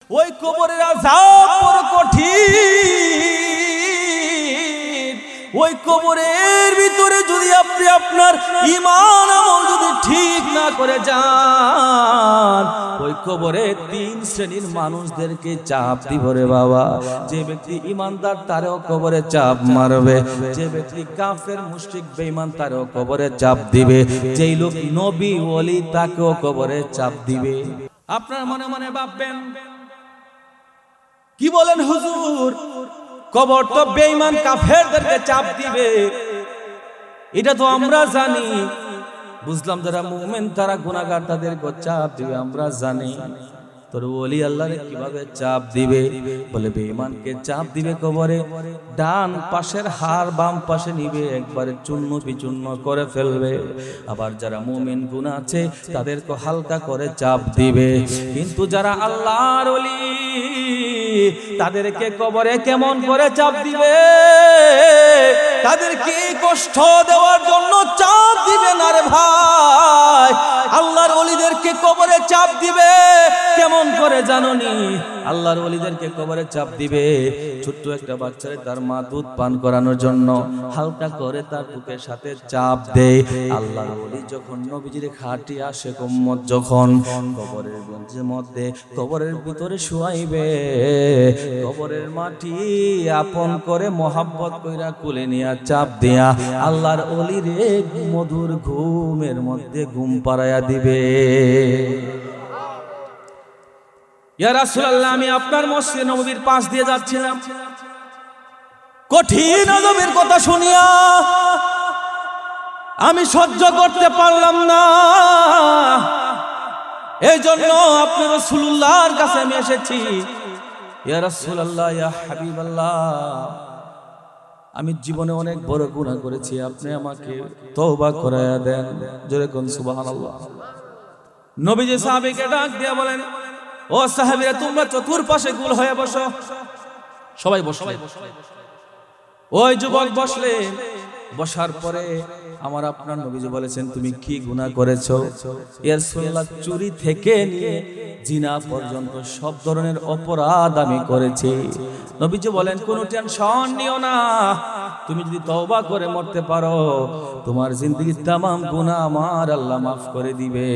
ওই কবরের আযাব বড় কঠিন। ওই কবরের ভিতরে যদি আপনি আপনার ঈমান আমল যদি ঠিক না করে যান, ওই কবরে তিন শ্রেণীর মানুষদেরকে চাপ দিব রে বাবা। যে ব্যক্তি ঈমানদার তারও কবরে চাপ মারবে, যে ব্যক্তি কাফের মুশরিক বেঈমান তারও কবরে চাপ দিবে, যেই লোক নবী ওলি তাকেও কবরে চাপ দিবে। আপনার মনে মনে ভাববেন, কি বলেন হুজুর, কবর তো বেঈমান কাফেরদেরকে চাপ দিবে, এটা তো আমরা জানি। বুঝলাম যারা মুমিন তারা গুনাহগার তাদেরকে চাপ দিবে, আমরা জানি। তোর ওলি আল্লাহরে কিভাবে চাপ দিবে? বলে বেঈমানকে চাপ দিবে কবরে, ডান পাশের হাড় বাম পাশে নিবে, একবারে চূর্ণ বিচূর্ণ করে ফেলবে। আবার যারা মুমিন গুনাহ আছে তাদেরকে হালকা করে চাপ দিবে। কিন্তু যারা আল্লাহর ওলি তাদেরকে কবরে কেমন করে চাপ দিবে? তাদেরকে কষ্ট দেওয়ার জন্য চাপ দিবে না রে ভাই। আল্লাহর ওলিদেরকে কবরে চাপ দিবে কেমন করে জানোনি? আল্লাহর ওলিদেরকে কবরে চাপ দিবে ছোট্ট একটা বাচ্চারে তার মা দুধ পান করানোর জন্য হালকা করে তার বুকের সাথে চাপ দেয়। আল্লাহর ওলি যখন নবীজির খাটি আসে উম্মত যখন কবরের মধ্যে কবরের ভিতরে শুয়াইবে, কবরের মাটি আপন করে মোহাব্বত কইরা কুলে নিয়া চাপ দিয়া আল্লাহর ওলিরে মধুর ঘুমের মধ্যে ঘুম পাড়াইয়া দিবে। ইয়া রাসূলুল্লাহ, আমি আপনার মসজিদে নববীর পাশ দিয়ে যাচ্ছিলাম, কঠিন আযাবের কথা শুনিয়া আমি সহ্য করতে পারলাম না। এই জন্য আপনি রাসূলুল্লাহর কাছে আমি এসেছি। ইয়া রাসূলুল্লাহ, ইয়া হাবিবাল্লাহ, আমি জীবনে অনেক বড় গুনাহ করেছি, আপনি আমাকে তওবা করায়া দেন। জোরে কোন সুবহানাল্লাহ। নবীজি সাহাবীকে ডাক দিয়ে বলেন, ও সাহাবীরা, তোমরা চতুর্পাশে গোল হয়ে বসো। সবাই বসো। ওই যুবক বসলেন। বসার পরে আমার আপনার নবীজি বলেছেন, তুমি কি গুনাহ করেছো? ইয়া রাসূলুল্লাহ, চুরি থেকে নিয়ে জিনা পর্যন্ত সব ধরনের অপরাধ আমি করেছি। নবীজি বলেন, কোনো টেনশন নিও না, তুমি যদি তওবা করে মরতে পারো তোমার জিন্দেগীর तमाम গুনাহ আমার আল্লাহ মাফ করে দিবে।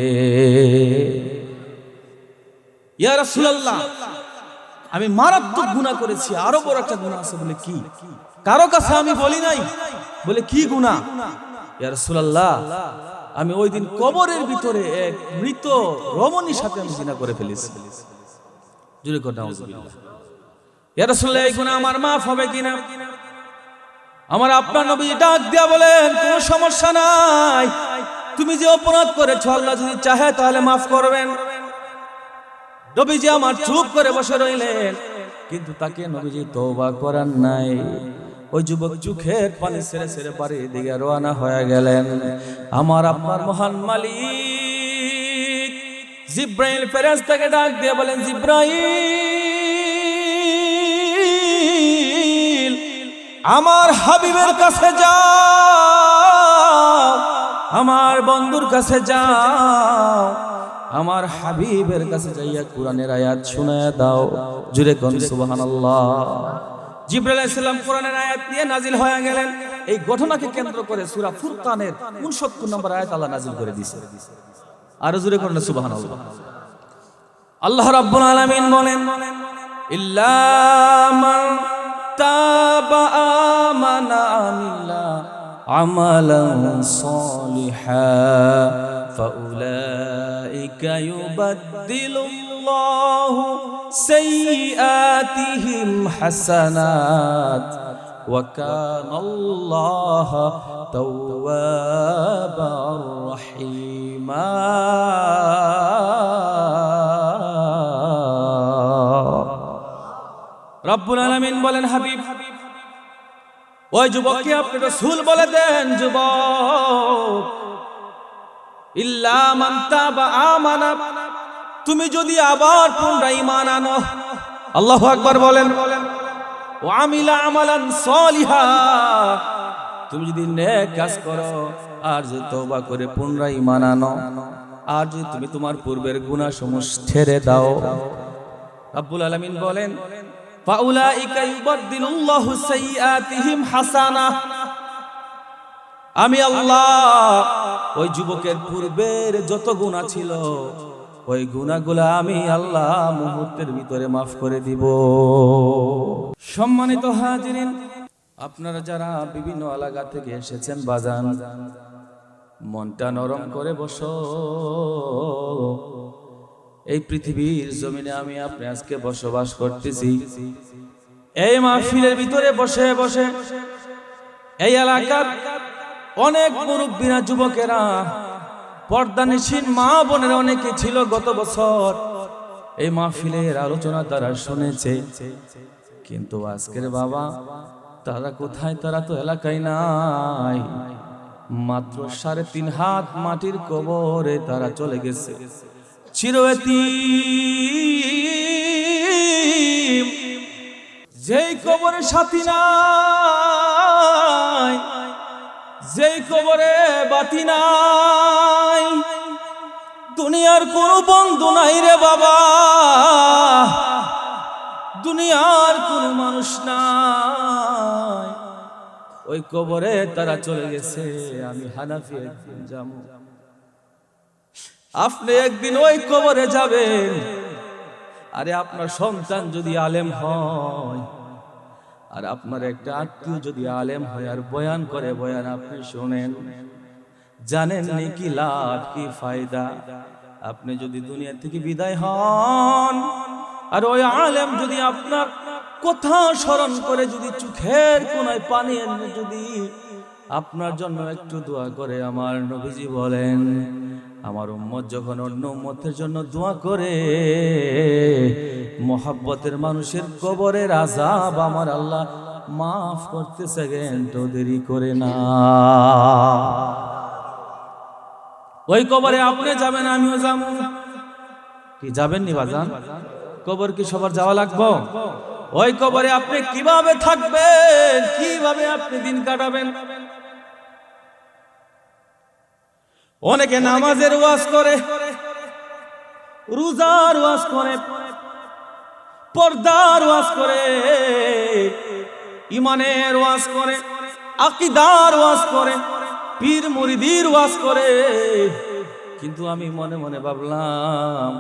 ইয়া রাসূলুল্লাহ, আমি মারাত্মক গুনাহ করেছি, আরো বড় একটা গুনাহ আছে। বলে কি? কারো কাছে আমি বলি নাই। বলে কি গুনাহ? ইয়া রাসূলুল্লাহ, আমি ওই দিন কবরের ভিতরে এক মৃত রমণীর সাথে আমি জিনা করে ফেলেছি। জোরে করে নাউজুবিল্লাহ। ইয়া রাসূলুল্লাহ, এই গুনাহ আমার মাফ হবে কিনা? আমার আপনার নবী ডাক দিয়া বলেন, কোনো সমস্যা নাই, তুমি যে অপরাধ করেছো আল্লাহ যদি চাহে তাহলে মাফ করবেন। নবীজি আমার চুপ করে বসে রইলেন, কিন্তু তাকে নবীজি তওবা করার নাই। ওই যুবক চোখের পানি ছেড়ে ছেড়ে বাড়ির দিকে রওনা হয়ে গেলেন। আমার আপনার মহান মালিক জিব্রাইল ফেরেশতাকে ডাক দিয়ে বলেন, জিব্রাইল, আমার হাবিবের কাছে যাও, আমার বন্ধুর কাছে যাও, আমার হাবিবের কাছে যাইয়া কোরআনের আয়াত শোনায়া দাও। জোরে কোন সুবহানাল্লাহ। জিবরাইল আলাইহিস সালাম কোরআনের আয়াত নিয়ে নাজিল হয়ে গেলেন। এই ঘটনাকে কেন্দ্র করে সূরা ফুরকানের 69 নম্বর আয়াত আল্লাহ নাজিল করে দিয়েছে। আর জোরে কোন সুবহানাল্লাহ। আল্লাহ রাব্বুল আলামিন বলেন, ইল্লা মান তাবা আমানা আমিলা আমালান সালিহা ফাউলাইকা ইউবাদদিলুল্লাহু সাইয়্যাতিহিম হাসানাত ওয়া কানাল্লাহু তাওয়াবার রহিমা। রব্বুল আলামিন বলেন, হাবিব, ওই যুবককে আপনি রাসূল বলে দেন, যুবক, ইল্লা মান তাবা আমানা, তুমি যদি আবার পুনরায় ঈমান আনো, আল্লাহু আকবার বলেন, ওয়া আমিলা আমালান সালিহা, তুমি যদি নেক কাজ করো আর যদি তওবা করে পুনরায় ঈমান আনো, আর যদি তুমি তোমার পূর্বের গুনাহসমূহ ছেড়ে দাও, রব্বুল আলামিন বলেন ফাউলাইকা ইউবাদদিলুল্লাহু সাইয়্যাতিহিম হাসানাহ, আমি আল্লাহ ওই যুবকের পূর্বের যত গুনাহ ছিল ওই গুনাহগুলো আমি আল্লাহ মুহূর্তের ভিতরে মাফ করে দিব। সম্মানিত হাজিরিন, আপনারা যারা বিভিন্ন এলাকা থেকে এসেছেন বাজান, মনটা নরম করে বসো। এই পৃথিবীর জমিনে আমি আপনি আজকে বসবাস করতেছি। এই মাহফিলের ভিতরে বসে বসে এই এলাকার অনেক মুরব্বীরা, যুবকেরা, পর্দানিশীন মা বোনেরা অনেকে ছিল গত বছর এই মাহফিলের আলোচনা তারা শুনেছে, কিন্তু আজকের বাবা তারা কোথায়? তারা তো এলাকায় নাই। মাত্র 3.5 হাত মাটির কবরে তারা চলে গেছে। চিরয়তীম, যেই কবরে সাথী নাই, যেই কবরে বাতি নাই, দুনিয়ার কোনো বন্ধু নাই রে বাবা, দুনিয়ার কোনো মানুষ নাই, ওই কবরে তারা চলে গেছে। আমি হানাফি একদিন যাবো, আপনি একদিন ওই কবরে যাবেন। আরে আপনার সন্তান যদি আলেম হয়, আর আপনার একটা আত্মীয় যদি আলেম হয় আর বয়ান করে, বয়ান আপনি শোনেন, জানেন নি কি লাভ কি ফায়দা? আপনি যদি দুনিয়া থেকে বিদায় হন আর ওই আলেম যদি আপনার কথা স্মরণ করে, যদি চোখের কোনায় পানি এনে যদি আপনার জন্য একটু দোয়া করে, আমার নবীজি বলেন আমার উম্মত যখন অন্য উম্মতের জন্য দোয়া করে, মোহাব্বতের মানুষের কবরের আযাব আমার আল্লাহ মাফ করতে সেকেন্ড দেরি করে না। ওই কবরে আপনি যাবেন, আমিও যাব। কি যাবেন নি বাজান? কবর কি সবার যাওয়া লাগবে? ওই কবরে আপনি কিভাবে থাকবেন, কিভাবে আপনি দিন কাটাবেন? অনেকে নামাজের ওয়াজ করে, রোজার ওয়াজ করে, পর্দার ওয়াজ করে, ইমানের ওয়াজ করে, আকীদার ওয়াজ করে, পীর মুরিদির ওয়াজ করে, কিন্তু আমি মনে মনে ভাবলাম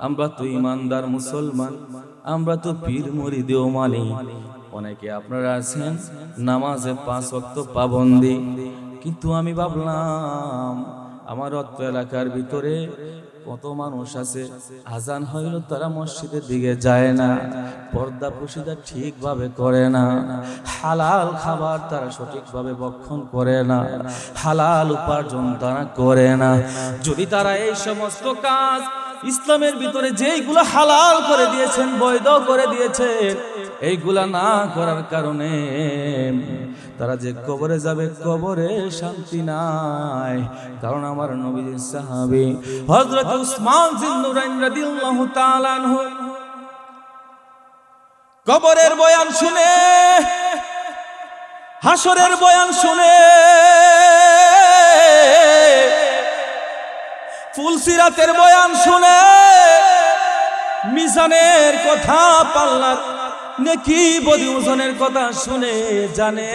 আমরা তো ইমানদার মুসলমান, আমরা তো পীর মুরিদিও মানি। অনেকে আপনারা আছেন নামাজে 5 ওয়াক্ত পাবন্দি, কিন্তু আমি ভাবলাম আমার অত্র এলাকার ভিতরে কত মানুষ আছে আজান হইল তারা মসজিদের দিকে যায় না, পর্দা পুশিদা ঠিকভাবে করে না, হালাল খাবার তারা সঠিকভাবে ভক্ষণ করে না, হালাল উপার্জন তারা করে না। যদি তারা এই সমস্ত কাজ ইসলামের ভিতরে যেইগুলো হালাল করে দিয়েছেন, বৈধ করে দিয়েছেন, এইগুলা না করার কারণে তারা যে কবরে যাবে, কবরে শান্তি নাই। কারণ আমার নবীর সাহাবী হযরত উসমান জিন্নুরাইন রাদিয়াল্লাহু তাআলা আনহু কবরের বয়ান শুনে, হাসরের বয়ান শুনে, ফুলসিরাতের বয়ান শুনে, মিজানের কথা, পাল্লার নেকি বদি ওজনের কথা শুনে জানে।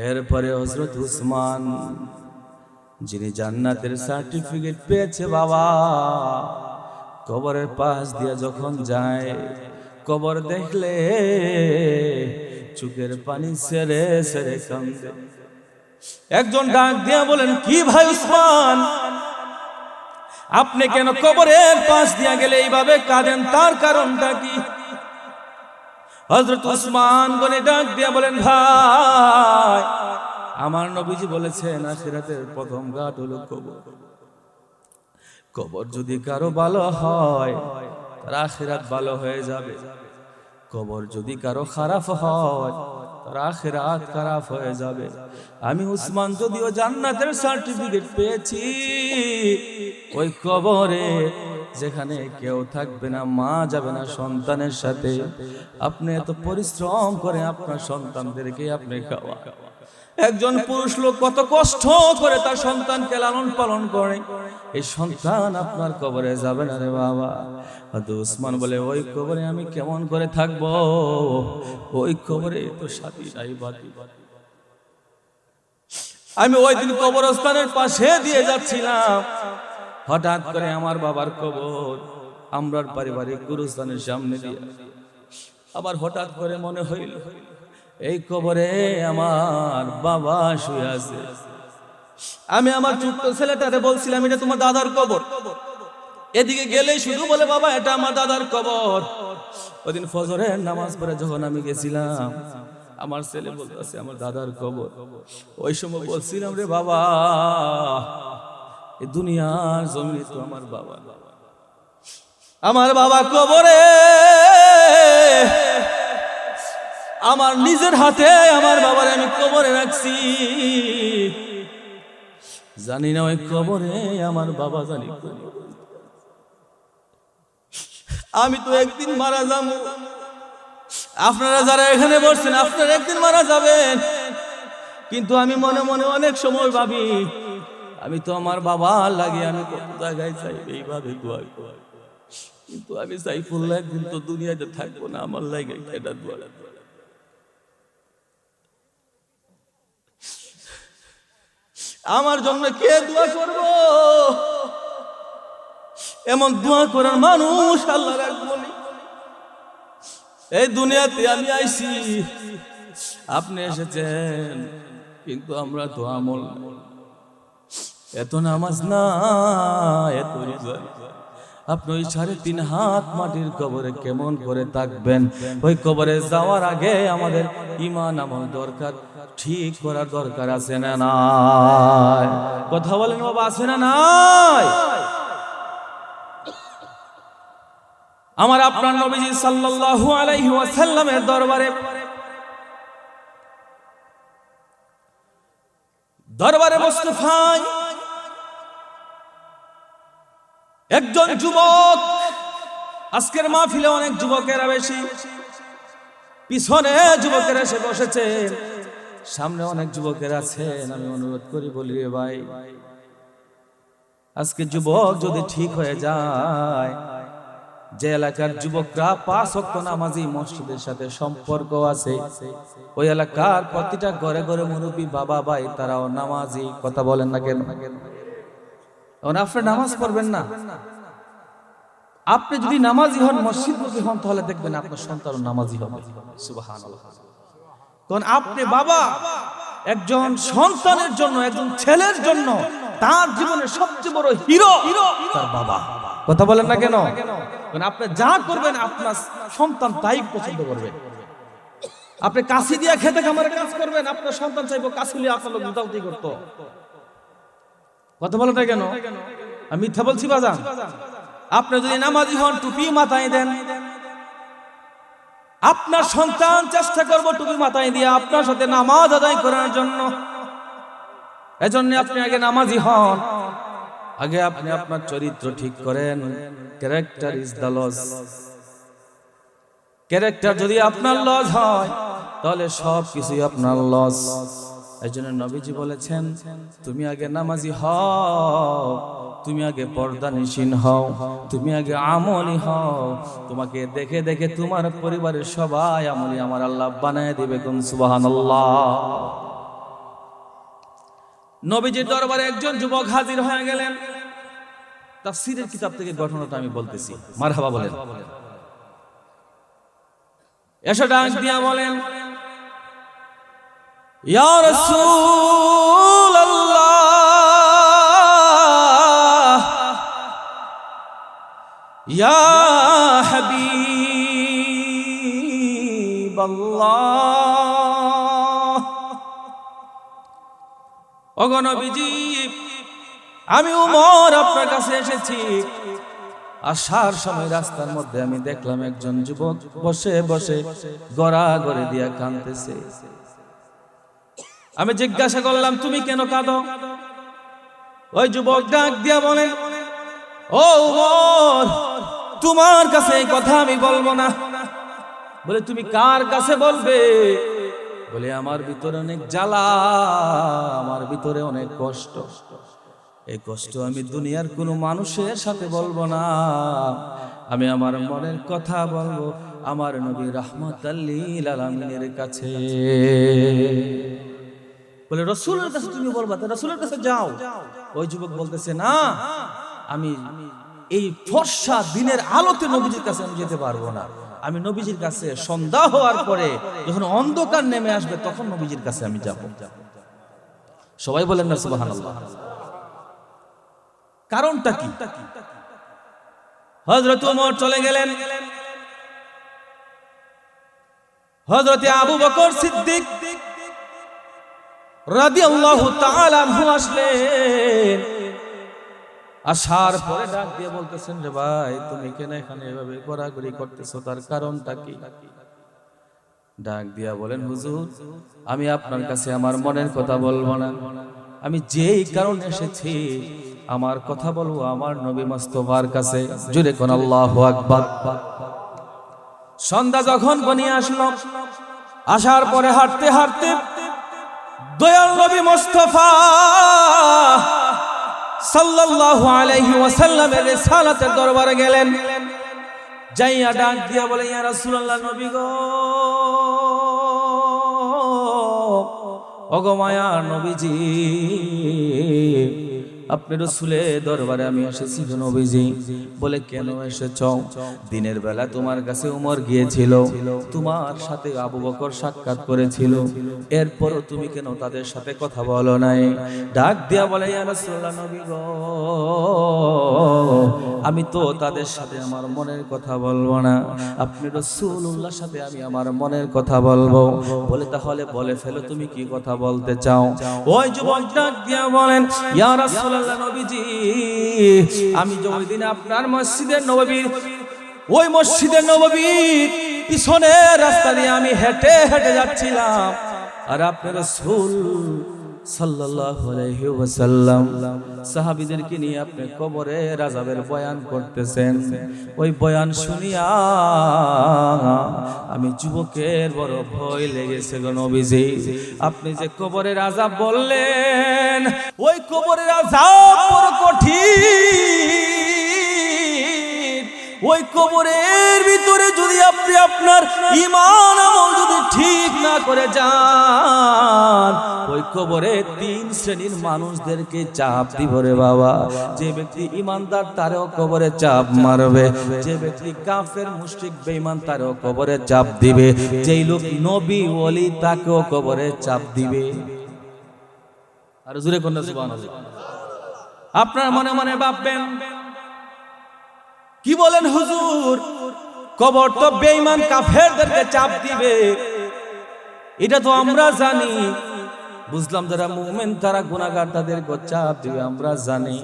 এরপরে হযরত উসমান, যিনি জান্নাতের সার্টিফিকেট পেয়েছে বাবা, কবরের পাশ দিয়ে যখন যায়, কবর দেখলে চোখের পানি ছেড়ে ছেড়ে কাঁদে। একজন ডাক দিয়ে বলেন, কি ভাই উসমান, আপনি কেন কবরের পাশ দিয়ে গেলে এইভাবে কাঁদেন, তার কারণটা কি? হযরত উসমান বলে ডাক দিয়ে বলেন, ভাই আমার নবীজি বলেছেন আখিরাতের প্রথম ঘাট হলো কবর। কবর যদি কারো ভালো হয় তার আখিরাত ভালো হয়ে যাবে, কবর যদি কারো খারাপ হয় তার আখিরাত খারাপ হয়ে যাবে। আমি উসমান যদিও জান্নাতের সার্টিফিকেট পেয়েছি, ওই কবরে যেখানে কেউ থাকবে না, মা যাবে না সন্তানের সাথে, আপনি এত পরিশ্রম করে আপনার সন্তানদেরকে আপনি খাওয়া, একজন পুরুষ লোক কত কষ্ট করে তার সন্তানকে লালন পালন করে, এই সন্তান আপনার কবরে যাবে না রে বাবা। হযরত উসমান বলে, ওই কবরে আমি কেমন করে থাকবো, ওই কবরে তো সাথী নাই বাতি। আমি ওই দিন কবরস্থানের পাশে দিয়ে যাচ্ছিলাম, হঠাৎ করে আমার বাবার কবর আমরার পারিবারিক গুরুস্থানের সামনে দিয়ে আবার হঠাৎ করে মনে হইল এই কবরে আমার বাবা শুয়ে আছে। আমি আমার ছোট্ট ছেলেটারে বলছিলাম, এটা তোমার দাদার কবর। এদিকে গেলেই শুধু বলে, বাবা এটা আমার দাদার কবর। ওইদিন ফজরের নামাজ পড়ে যখন আমি গেছিলাম, আমার ছেলে বলতেছে আমার দাদার কবর। ওই সময় বলছিলাম, রে বাবা, এই দুনিয়ার জমিনে তো আমার বাবা কবরে। আমার নিজের হাতে আমার বাবারে আমি কবরে রাখছি, জানি না ওই কবরে আমার বাবা জানি। আমি তো একদিন মারা যাবো, আপনারা যারা এখানে বসছেন আপনারা একদিন মারা যাবেন, কিন্তু আমি মনে মনে অনেক সময় ভাবি, আমি তো আমার বাবা লাগে আমি কত জায়গায় চাই এইভাবে দোয়া করি, কিন্তু আমি সাইফুল্লাহ একদিন তো দুনিয়াতে থাকবো না, আমার লাগে এটা দোয়া। আমার জন্য কে দোয়া করবো? এমন দোয়া করার মানুষ আল্লাহ রাখবনি। এই দুনিয়াতে আমি আইছি, আপনি এসেছেন, কিন্তু আমরা তো আমল, এত নামাজ না, এত রোজা। আপনি ওই 3.5 হাত মাটির কবরে কেমন করে থাকবেন? ওই কবরে যাওয়ার আগে আমাদের ঈমান আমল দরকার, ঠিক করার দরকার আছে না নাই? কথা বলেন বাবা, আছে না নাই? আমার আপনার নবীজি সাল্লাল্লাহু আলাইহি ওয়াসাল্লামের দরবারে মুস্তাফায় একজন যুবক, আজকের মাহফিলে অনেক যুবকেরা বেশি, পিছনে যুবকেরা এসে বসেছে, সামনে অনেক যুবকেরা আছেন। আমি অনুরোধ করি, বলি রে ভাই, আজকে যুবক যদি ঠিক হয়ে যায়, যে এলাকার যুবকরা 5 ওয়াক্ত নামাজি, মসজিদের সাথে সম্পর্ক আছে, ওই এলাকার প্রতিটা ঘরে ঘরে মুরব্বী বাবা ভাই তারাও নামাজি। কথা বলেন না কেন? আপনি নামাজ পড়বেন না, আপনি যদি নামাজি হন, মসজিদমুখী হন, তাহলে দেখবেন আপনার সন্তান নামাজি হবে। সুবহানাল্লাহ। কারণ আপনি বাবা, একজন সন্তানের জন্য, একজন ছেলের জন্য তার জীবনের সবচেয়ে বড় হিরো তার বাবা। কথা বলেন না কেন? কারণ আপনি যা করবেন আপনার সন্তান তাই পছন্দ করবে। আপনি কাশি দিয়ে খেতে খামারে কাজ করবেন, আপনার সন্তান চাইবো কাশি দিয়ে আপনার লোক দুটাউতি করতো। কথা বলেন না কেন? আমি মিথ্যা বলছি বাজান? আপনি যদি নামাজি হন, টুপি মাথায় দেন, আপনার সন্তান চেষ্টা করবো টুপি মাথায় দিয়ে আপনার সাথে নামাজ আদায় করার জন্য। এজন্য আপনি আগে নামাজি হন, আগে আপনি আপনার চরিত্র ঠিক করেন। Character is the loss. Character যদি আপনার লস হয়, তাহলে সব কিছুই আপনার লস। এইজন্য নবীজি বলেছেন, তুমি আগে নামাজি হও, তুমি আগে পর্দানিশীন হও, তুমি আগে আমলি হও। তোমাকে দেখে দেখে তোমার পরিবারের সবাই আমলি আমার আল্লাহ বানায় দিবে। কোন সুবহানাল্লাহ। নবীজির দরবারে একজন যুবক হাজির হয়ে গেলেন। তাফসীরের কিতাব থেকে ঘটনাটা আমি বলতেছি, মারহাবা বলেন। এসে ডাক দিয়া বলেন, ইয়া রাসূলুল্লাহ, ইয়া হাবিবাল্লাহ। ওগো নবীজি, আমি উমর আপনার কাছে এসেছি। আসার সময় রাস্তার মধ্যে আমি দেখলাম একজন যুবক বসে বসে গড়াগড়ি দিয়া কাঁদতেছে। আমি জিজ্ঞাসা করলাম, তুমি কেন কাঁদো? ওই যুবক ডাক দিয়া বলে, ও উমর, তোমার কাছে এই কথা আমি বলবো না। বলে, তুমি কার কাছে বলবে? বলে আমার ভিতরে অনেক জ্বালা, আমার ভিতরে অনেক কষ্ট, এই কষ্ট আমি দুনিয়ার কোনো মানুষের সাথে বলবো না, আমি আমার মনের কথা বলবো আমার নবী রাহমাতাল লিল আলামিনের কাছে। বলে রাসূলের কাছে তুমি বলবা, তো রাসূলের কাছে যাও। ওই যুবক বলতেছে না, আমি এই ফর্সা দিনের আলোতে নবীজির কাছে আমি যেতে পারবো না, আমি নবীজির কাছে সন্ধ্যা হওয়ার পরে যখন অন্ধকার নেমে আসবে তখন নবীজির কাছে আমি যাব। সবাই বলেন না সুবহানাল্লাহ। কারণটা কি? হযরত ওমর চলে গেলেন, হযরত আবু বকর সিদ্দিক রাদিয়াল্লাহু তাআলা আনহু আসলেন। আসার পরে ডাক দিয়ে বলতেছেন, রে ভাই তুমি কেন এখানে এভাবে ঘোরাঘুরি করতেছো, তার কারণটা কি? ডাক দিয়া বলেন, হুজুর আমি আপনার কাছে আমার মনের কথা বলবো না, আমি যেই কারণে এসেছি আমার কথা বলবো আমার নবী মুস্তাফার কাছে। জোরে কোন আল্লাহু আকবার। সন্ধ্যা যখন ঘনিয়ে আসলো, আসার পরে হাঁটতে হাঁটতে দয়াল নবী মুস্তাফা সাল্লাল্লাহু আলাইহি ওয়াসাল্লামের রিসালাতের দরবারে গেলেন। যাইয়া ডাক দিয়া বলে, ইয়া রাসূলুল্লাহ, নবী গো, ওগো মায়ার নবীজি, আপনি রাসূলের দরবারে আমি এসেছি নবীজি। বলে কেন এসেছো? দিনের বেলা তোমার কাছে ওমর গিয়েছিল, তোমার সাথে আবু বকর সাক্ষাৎ করেছিল, এরপরও তুমি কেন তাদের সাথে কথা বলো নাই? ডাক দিয়া বলে, ইয়া রাসূলুল্লাহ, নবী গো, আমি তো তাদের সাথে আমার মনের কথা বলবো না, আপনি রাসূলুল্লাহর সাথে আমি আমার মনের কথা বলবো। বলে তাহলে বলে ফেলো, তুমি কি কথা বলতে চাও? ওই যুবক ডাক দিয়া বলেন, ইয়া রাসূলুল্লাহ নবীজি, আমি যে ওই দিন আপনার মসজিদে নববীর, ওই মসজিদে নববীর পিছনের রাস্তা দিয়ে আমি হেঁটে হেঁটে যাচ্ছিলাম, আর আপনার রাসূল সাল্লাল্লাহু আলাইহি ওয়াসাল্লাম সাহাবীদেরকে নিয়ে আপনি কবরের আযাবের বয়ান করতেছেন। ওই বয়ান শুনিয়া আমি যুবকের বড় ভয় লেগেছে গো নবীজি। আপনি যে কবরের আযাব বললেন, ওই কবরের আযাব বড় কঠিন। ওই কবরের ভিতরে যদি আপনি আপনার ঈমান আমল যদি ঠিক না করে যান, ওই কবরে তিন শ্রেণীর মানুষদেরকে চাপ দিব রে বাবা। যে ব্যক্তি ঈমানদার তারও কবরে চাপ মারবে, যে ব্যক্তি কাফের মুশরিক বেঈমান তারও কবরে চাপ দিবে, যেই লোক নবী ওলি তাকেও কবরে চাপ দিবে। আর জোরে কোন সুবহানাল্লাহ। আপনার মনে মনে ভাববেন, কি বলেন হুজুর, কবর তো বেঈমান কাফেরদেরকে চাপ দিবে, এটা তো আমরা জানি। বুঝলাম যারা মুমিন তারা গুনাহগার তাদেরকে চাপ দিবে, আমরা জানি।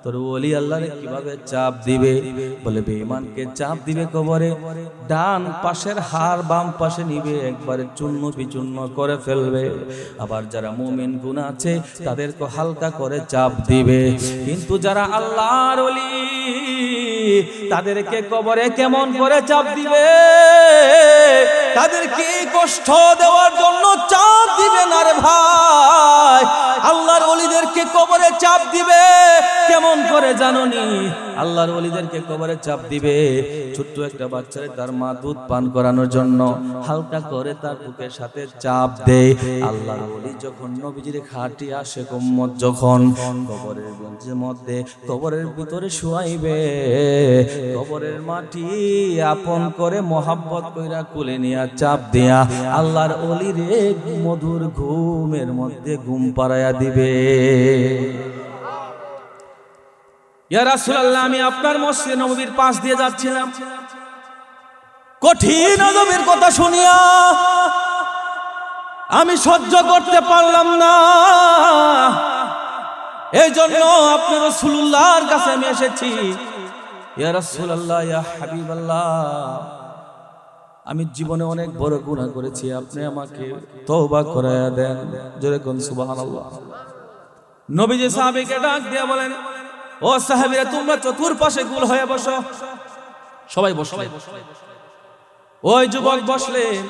তোর ওলি আল্লাহরে কিভাবে চাপ দিবে? বলে বেঈমানকে চাপ দিবে কবরে, ডান পাশের হাড় বাম পাশে নিবে, একবারে চূর্ণ বিচূর্ণ করে ফেলবে। আবার যারা মুমিন গুনাহ আছে তাদেরকে হালকা করে চাপ দিবে। কিন্তু যারা আল্লাহর ওলি তাদেরকে কবরে কেমন করে চাপ দিবে? তাদেরকে কষ্ট দেওয়ার জন্য চাপ দিবে না রে ভাই। আল্লাহর ওলিদেরকে কবরে চাপ দিবে কেমন করে জানোনি? আল্লাহর ওলিদেরকে কবরে চাপ দিবে ছোট্ট একটা বাচ্চারে তার মা দুধ পান করানোর জন্য হালকা করে তার বুকের সাথে চাপ দেয়। আল্লাহর ওলি যখন নবীজির খাটি আসে উম্মত যখন কবরের গঞ্জের মধ্যে কবরের ভিতরে শুয়াইবে, কবরের মাটি আপন করে মোহাব্বত কইরা কুলে নিয়া চাপ দিয়া আল্লাহর ওলিরে মধুর ঘুমের মধ্যে ঘুম পাড়াইয়া দিবে। ইয়া রাসূলুল্লাহ, আমি আপনার মসজিদে নববীর পাশ দিয়ে যাচ্ছিলাম, কঠিন আযাবের কথা শুনিয়া আমি সহ্য করতে পারলাম না, এই জন্য আপনার রাসূলুল্লাহর কাছে আমি এসেছি। ইয়া রাসূলুল্লাহ, ইয়া হাবিবাল্লাহ, আমি জীবনে অনেক বড় গুনাহ করেছি, আপনি আমাকে তওবা করায়া দেন। জোরে কোন সুবহানাল্লাহ। নবীজি সাহাবীকে ডাক দিয়ে বলেন, ও সাহাবীরা, তোমরা চতুর্পাশে গোল হয়ে বসো। সবাই বসো। ওই যুবক বসলেন,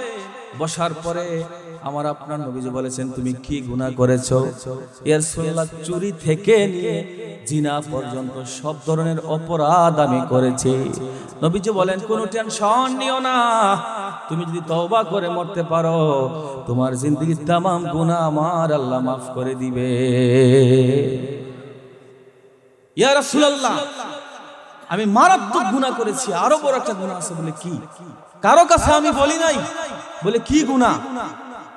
বসার পরে আমার আপনার নবীজি বলেছেন তুমি কি গুনাহ করেছো? ইয়া রাসূলুল্লাহ, চুরি থেকে নিয়ে জিনা পর্যন্ত সব ধরনের অপরাধ আমি করেছি। নবীজি বলেন কোনো টেনশন নিও না, তুমি যদি তওবা করে মরতে পারো তোমার জিন্দেগির तमाम গুনাহ আমার আল্লাহ মাফ করে দিবে। ইয়া রাসূলুল্লাহ, আমি মারাত্মক গুনাহ করেছি, আরো বড় একটা গুনাহ আছে। বলে কি? কারো কাছে আমি বলি নাই। বলে কি গুনাহ?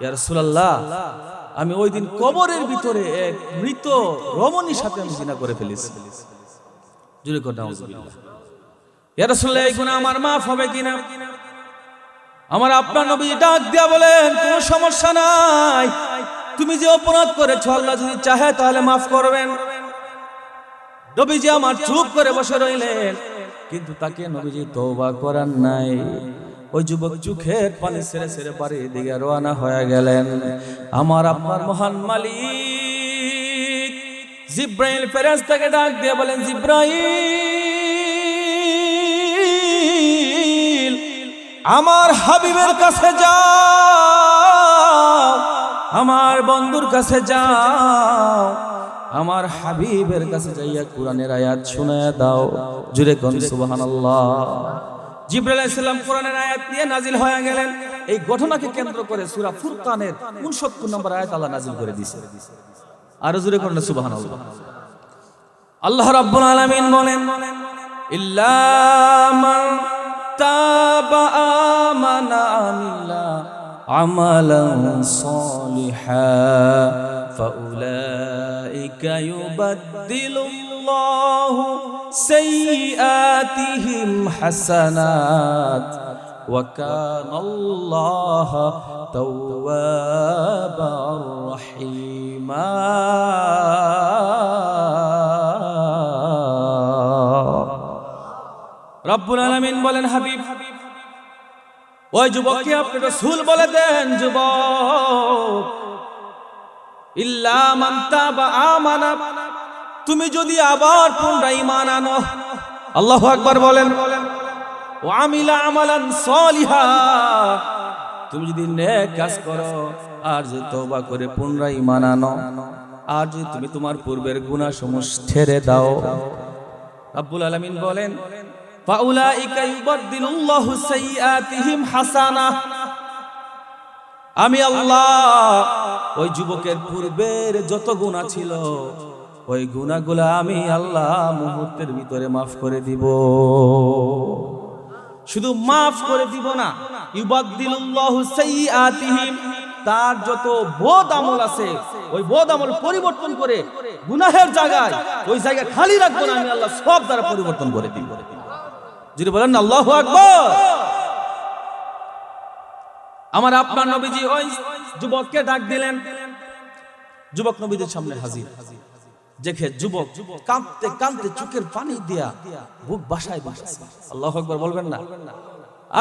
ইয়া রাসূলুল্লাহ, আমি ওই দিন কবরের ভিতরে এক মৃত রমণীর সাথে আমি জিনা করে ফেলেছি। জোরে করে নাউজুবিল্লাহ। ইয়া রাসূলুল্লাহ, এই গুনাহ আমার মাফ হবে কিনা? আমার আপনার নবী ডাক দিয়া বলেন কোনো সমস্যা নাই, তুমি যে অপরাধ করেছো আল্লাহ যদি চাহে তাহলে মাফ করবেন। নবীজি আমার চুপ করে বসে রইলেন, কিন্তু তাকে নবীজি তওবা করার নাই। ওই যুবক চোখের পানি ছেড়ে ছেড়ে বাড়ির দিকে রওনা হয়ে গেলেন। আমার আপনার মহান মালিক জিব্রাইল ফেরেশতাকে ডাক দিয়ে বলেন, জিব্রাইল আমার হাবিবের কাছে যাও, আমার বন্ধুর কাছে যাও, আমার হাবিবের কাছে যাইয়া কোরআনের আয়াত শোনায়া দাও। জুরে কোন সুবহানাল্লাহ। জিবরাইল আলাইহিস সালাম কোরআনের আয়াত নিয়ে নাজিল হয়ে গেলেন। এই ঘটনাকে কেন্দ্র করে সূরা ফুরকানের 69 নম্বর আয়াত আল্লাহ নাজিল করে দিয়েছে। আর জুরে কোন সুবহানাল্লাহ। আল্লাহ রাব্বুল আলামিন বলেন, ইল্লা মান তাবা আমানা আমিলা আমালান সালিহা ফাউলাইকা ইউবাদদিলুল্লাহু সাইয়্যাতিহিম হাসানাত ওয়া কানাল্লাহু তাওয়াবার রহিমা। রব্বুল আলামিন বলেন, হাবিব ওই যুবককে আপনি রাসূল বলে দেন, যুবক ইল্লা মান তাবা আমানা, তুমি যদি আবার পুনরায় ঈমান আনো, আল্লাহু আকবার বলেন, ওয়া আমিলা আমালান সালিহা, তুমি যদি নেক কাজ করো আর যদি তওবা করে পুনরায় ঈমান আনো, আর যদি তুমি তোমার পূর্বের গুনাহ সমূহ ছেড়ে দাও, রব্বুল আলামিন বলেন ফাউলাইকা ইউবাদদিলুল্লাহু সাইয়্যাতিহিম হাসানা, আমি আল্লাহ ওই যুবকের পূর্বের যত গুনাহ ছিল ওই গুনাহগুলো আমি আল্লাহ মুহূর্তের ভিতরে মাফ করে দিব। শুধু মাফ করে দিব না, ইউবাদদিলুল্লাহু সাইয়্যাতিহিম, তার যত বদ আমল আছে ওই বদ আমল পরিবর্তন করে গুনাহের জায়গায় ওই জায়গা খালি রাখবো না, আমি আল্লাহ সব দ্বারা পরিবর্তন করে দিব। যদি বলেন আল্লাহু আকবার। আমার আপনার নবীজি ওই যুবককে ডাক দিলেন। যুবক নবীদের সামনে হাজির। দেখে যুবক কাঁদতে কাঁদতে চোখের পানি দিয়া বুক বাসায় বাসায় আল্লাহু আকবার বলবেন না?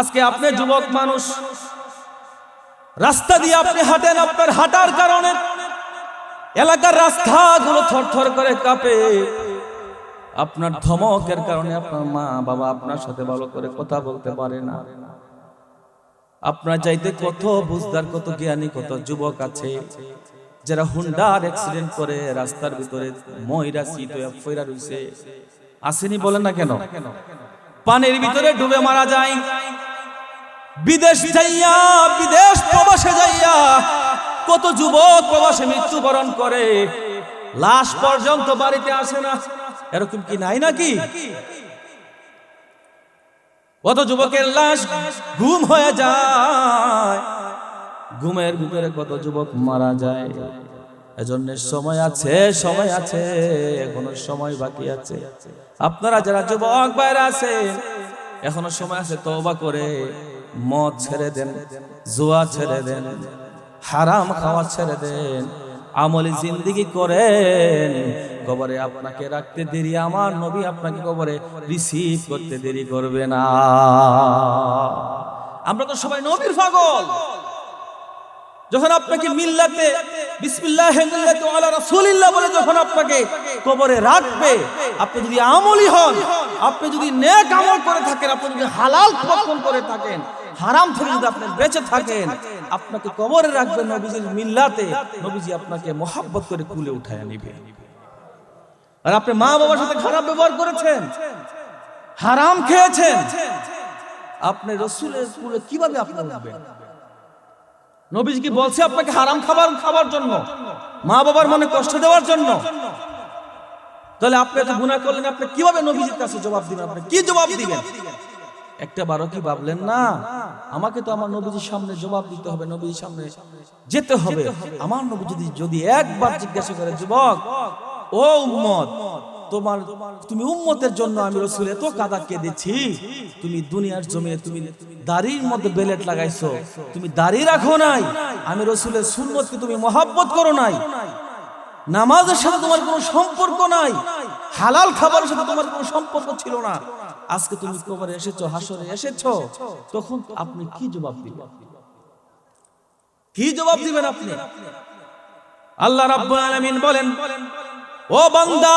আজকে আপনি যুবক মানুষ, রাস্তা দিয়ে আপনি হাঁটেন, আপনার হাঁটার কারণে এলাকার রাস্তাগুলো থরথর করে কাঁপে। আপনার ধমকের কারণে আপনার মা বাবা আপনার সাথে ভালো করে কথা বলতে পারে না। আপনার চাইতে কত বুঝদার, কত জ্ঞানী, কত যুবক আছে যারা হুন্ডার অ্যাক্সিডেন্ট করে রাস্তার ভিতরে ময়রা সিট হয়ে ফইরা রইছে। আসেনি বলেন না কেন? পানির ভিতরে ডুবে মারা যায়, বিদেশ যাইয়া, বিদেশ প্রবাসে যাইয়া কত যুবক প্রবাসে মৃত্যুবরণ করে, লাশ পর্যন্ত বাড়িতে আসে না। এরকম কি নাই নাকি? কত যুবকের লাশ গুম হয়ে যায়, ঘুমের ভিতরে কত যুবক মারা যায়। এজন্য সময় আছে, সময় আছে, এখনো সময় বাকি আছে। আপনারা যারা যুবক ভাইরা আছেন এখনো সময় আছে, তওবা করে মদ ছেড়ে দেন, জুয়া ছেড়ে দেন, হারাম খাওয়া ছেড়ে দেন, আমলি জিন্দেগি করেন। কবরে আপনাকে রাখতে দেরি, আমার নবী আপনাকে কবরে রিসিভ করতে দেরি করবে না। আমরা তো সবাই নবীর পাগল, যখন আপনাকে মিল্লাতে বিসমিল্লাহ মিল্লাতু আলা রাসূলিল্লাহ বলে যখন আপনাকে কবরে রাখবে, আপনি যদি আমলি হন, আপনি যদি নেক আমল করে থাকেন, আপনি যদি হালাল ভক্ষণ করে থাকেন, হারাম থেকে যদি আপনি বেঁচে থাকেন, আপনাকে কবরে রাখবেন নবীজির মিল্লাতে। নবীজি আপনাকে মহব্বত করে কুলে উঠায় নেবে। আর আপনি মা বাবার সাথে খারাপ ব্যবহার করেছেন, হারাম খেয়েছেন, আপনি রাসূলের কুলে কিভাবে আপনি উঠবেন? নবীজি কি বলছে আপনাকে হারাম খাবার জন্য, মা বাবার মনে কষ্ট দেওয়ার জন্য? তাহলে আপনি এত গুনাহ করলেন, আপনি কিভাবে নবীজির কাছে জবাব দিবেন? আপনি কি জবাব দিবেন? একটা বারো কি ভাবলেন না, আমাকে তো আমার নবীজির সামনে জবাব দিতে হবে, নবীজির সামনে যেতে হবে। আমার নবী যদি একবার জিজ্ঞাসা করে, যুবক ও উম্মত, তুমি উম্মতের জন্য আমি রাসূল এত কাদা কেঁদেছি, তুমি দুনিয়ার জমিনে তুমি দাড়ির মধ্যে বেলেট লাগাইছো, তুমি দাড়ি রাখো নাই, আমি রাসূলের সুন্নতকে তুমি মহব্বত করো নাই, নামাজের সাথে তোমার কোনো সম্পর্ক নাই, হালাল খাবারের সাথে তোমার কোনো সম্পর্ক ছিল না, আজকে তুমি কবরে এসেছো, হাসরে এসেছো, তখন আপনি কি জবাব দিবেন? কি জবাব দিবেন আপনি? আল্লাহ রাব্বুল আলামিন বলেন, ও বান্দা,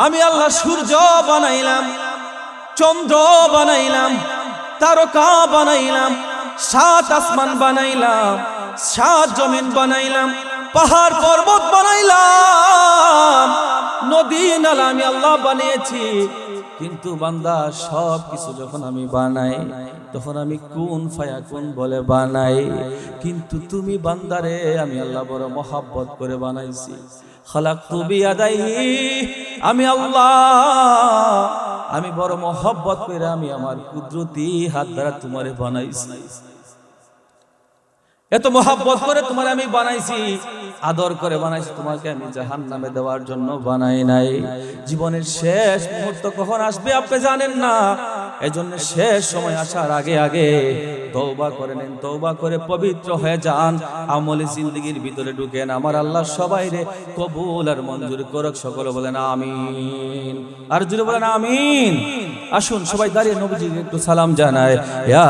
আমি আল্লাহ সূর্য বানাইলাম, চন্দ্র বানাইলাম, তারকা বানাইলাম, 7 আসমান বানাইলাম, 7 জমিন বানাইলাম, পাহাড় পর্বত বানাইলাম, নদী নালা আমি আল্লাহ বানিয়েছি। কিন্তু বান্দা, সব কিছু যখন আমি বানাই, তখন আমি কুন ফায়াকুন বলে বানাই। কিন্তু তুমি বান্দারে আমি আল্লাহ বড় মহব্বত করে বানাইছি। খালাকতু বিয়াদাইহি, আমি আল্লাহ আমি বড় মহব্বত করে আমি আমার কুদরতি হাত দ্বারা তোমারে বানাইছি। এত মহব্বত করে তোমার আমি বানাইছি, আদর করে বানাইছি, তোমাকে আমি জাহান্নামে দেওয়ার জন্য বানাই নাই। জীবনের শেষ মুহূর্ত কখন আসবে আপনি জানেন না, এজন্য শেষ সময় আসার আগে আগে তওবা করে নেন, তওবা করে পবিত্র হয়ে যান, আমলে জিন্দেগির ভিতরে ঢুকেন। আমার আল্লাহ সবাইরে কবুল আর মঞ্জুর করুক, সকলে বলেন আমিন, আর জোরে বলেন আমিন। আসুন সবাই দাঁড়িয়ে নবীজিকে একটু সালাম জানায়। ইয়া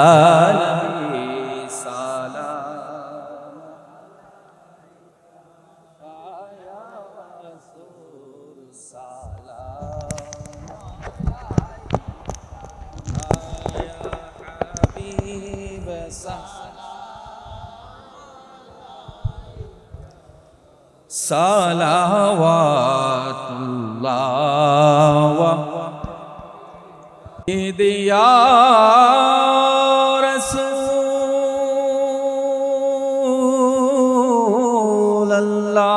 সালাওয়াতুল্লাহ ইয়া রাসূলাল্লাহ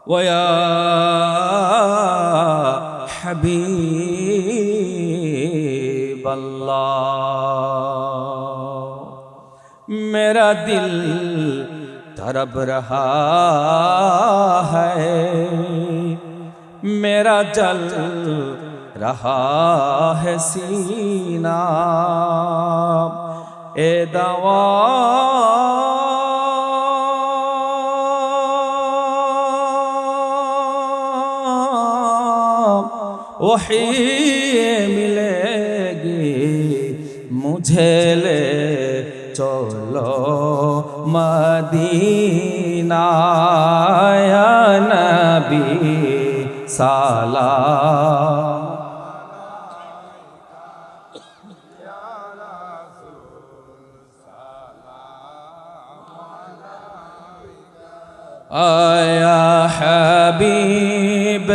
ওয়া ইয়া হাবিবাল্লাহ। मेरा दिल तड़प रहा है, मेरा जल रहा है सीना, ए दवा वही मिलेगी मुझे, ले चलो मदीना, या नबी सलाम। आया हबीब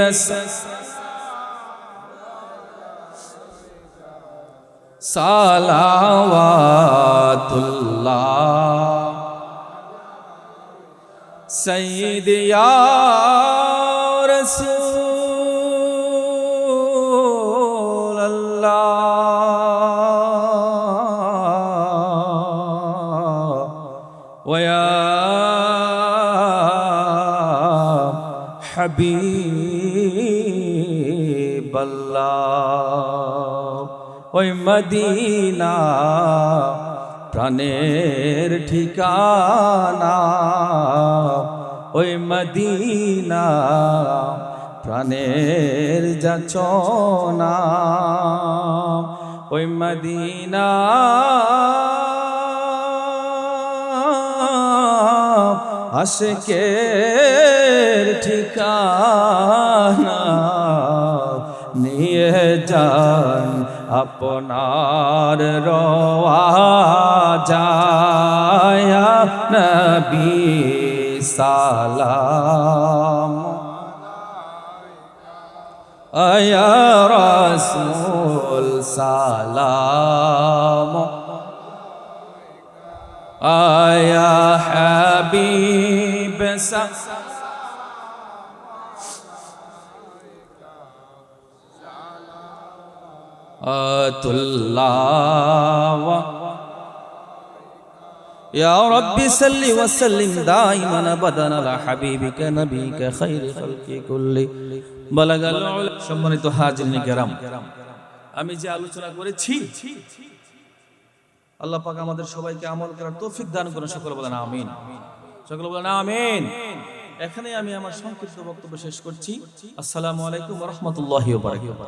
सलावातुल्लाह सय्यद या रसूल अल्लाह व या हबीब अल्लाह। ওই মদিনা প্রাণের ঠিকানা, ওই মদিনা প্রাণের যাচনা ওই মদিনা আশিকের ঠিকানা নিয়ে যান আপনার রওয়াজায়া নবী সালাম আয়া রাসূল সালাম আয়া হাবিব আতুল্লাহ يا رب صل وسلم دائما ابدا على حبيبك نبيك خير خلق كل بلغ العلا সম্মানিত হাজিরিন کرام আমি যে আলোচনা করেছি আল্লাহ পাক আমাদের সবাইকে আমল করার তৌফিক দান করুন সকলে বলেন আমিন সকলে বলেন আমিন এখানে আমি আমার সংক্ষিপ্ত বক্তব্য শেষ করছি আসসালামু আলাইকুম ওয়া রাহমাতুল্লাহি ওয়া বারাকাতুহু